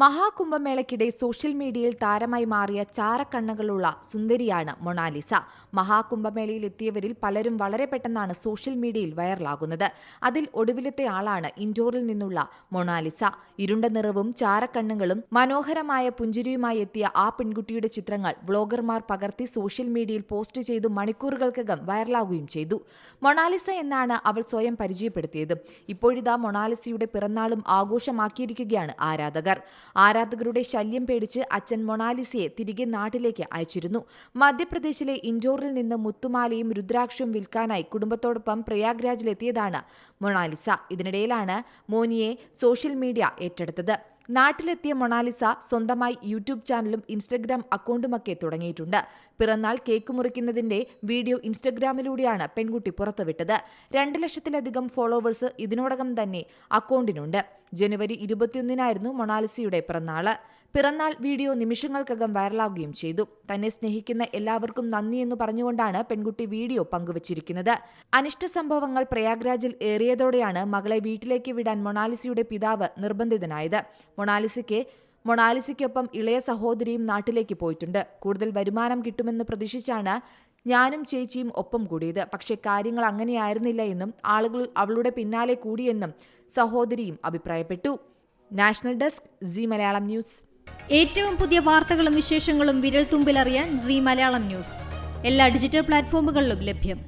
മഹാകുംഭമേളയ്ക്കിടെ social മീഡിയയിൽ താരമായി മാറിയ ചാരക്കണ്ണുകളുള്ള സുന്ദരിയാണ് മൊണാലിസ. മഹാകുംഭമേളയിൽ എത്തിയവരിൽ പലരും വളരെ പെട്ടെന്നാണ് സോഷ്യൽ മീഡിയയിൽ വൈറലാകുന്നത്. അതിൽ ഒടുവിലത്തെ ആളാണ് ഇൻഡോറിൽ നിന്നുള്ള മൊണാലിസ. ഇരുണ്ട നിറവും ചാരക്കണ്ണുകളും മനോഹരമായ പുഞ്ചിരിയുമായി എത്തിയ ആ പെൺകുട്ടിയുടെ ചിത്രങ്ങൾ വ്ളോഗർമാർ പകർത്തി സോഷ്യൽ മീഡിയയിൽ പോസ്റ്റ് ചെയ്തു മണിക്കൂറുകൾക്കകം വൈറലാകുകയും ചെയ്തു. മൊണാലിസ എന്നാണ് അവൾ സ്വയം പരിചയപ്പെടുത്തിയത്. ഇപ്പോഴിതാ മൊണാലിസയുടെ പിറന്നാളും ആഘോഷമാക്കിയിരിക്കുകയാണ് ആരാധകർ. ആരാധകരുടെ ശല്യം പേടിച്ച് അച്ഛൻ മൊണാലിസയെ തിരികെ നാട്ടിലേക്ക് അയച്ചിരുന്നു. മധ്യപ്രദേശിലെ ഇൻഡോറിൽ നിന്ന് മുത്തുമാലയും രുദ്രാക്ഷവും വിൽക്കാനായി കുടുംബത്തോടൊപ്പം പ്രയാഗ്രാജിലെത്തിയതാണ് മൊണാലിസ. ഇതിനിടയിലാണ് മോനിയെ സോഷ്യൽ മീഡിയ ഏറ്റെടുത്തത്. നാട്ടിലെത്തിയ മൊണാലിസ സ്വന്തമായി യൂട്യൂബ് ചാനലും ഇൻസ്റ്റഗ്രാം അക്കൗണ്ടുമൊക്കെ തുടങ്ങിയിട്ടുണ്ട്. പിറന്നാൾ കേക്ക് മുറിക്കുന്നതിന്റെ വീഡിയോ ഇൻസ്റ്റഗ്രാമിലൂടെയാണ് പെൺകുട്ടി പുറത്തുവിട്ടത്. 2 ലക്ഷത്തിലധികം ഫോളോവേഴ്സ് ഇതിനോടകം തന്നെ അക്കൗണ്ടിനുണ്ട്. ജനുവരി 21-നായിരുന്നു മൊണാലിസയുടെ പിറന്നാൾ വീഡിയോ നിമിഷങ്ങൾക്കകം വൈറലാകുകയും ചെയ്തു. തന്നെ സ്നേഹിക്കുന്ന എല്ലാവർക്കും നന്ദിയെന്ന് പറഞ്ഞുകൊണ്ടാണ് പെൺകുട്ടി വീഡിയോ പങ്കുവച്ചിരിക്കുന്നത്. അനിഷ്ട സംഭവങ്ങൾ പ്രയാഗ്രാജിൽ ഏറിയതോടെയാണ് മകളെ വീട്ടിലേക്ക് വിടാൻ മൊണാലിസയുടെ പിതാവ് നിർബന്ധിതനായത്. മൊണാലിസയ്ക്കൊപ്പം ഇളയ സഹോദരിയും നാട്ടിലേക്ക് പോയിട്ടുണ്ട്. കൂടുതൽ വരുമാനം കിട്ടുമെന്ന് പ്രതീക്ഷിച്ചാണ് ഞാനും ചേച്ചിയും ഒപ്പം കൂടിയത്. പക്ഷേ കാര്യങ്ങൾ അങ്ങനെയായിരുന്നില്ല എന്നും ആളുകൾ അവളുടെ പിന്നാലെ കൂടിയെന്നും സഹോദരിയും അഭിപ്രായപ്പെട്ടു. National desk C Malayalam news. ഏറ്റവും പുതിയ വാർത്തകളും വിശേഷങ്ങളും വിരൽ തുമ്പിലറിയാൻ സി മലയാളം ന്യൂസ് എല്ലാ ഡിജിറ്റൽ പ്ലാറ്റ്ഫോമുകളിലും ലഭ്യം.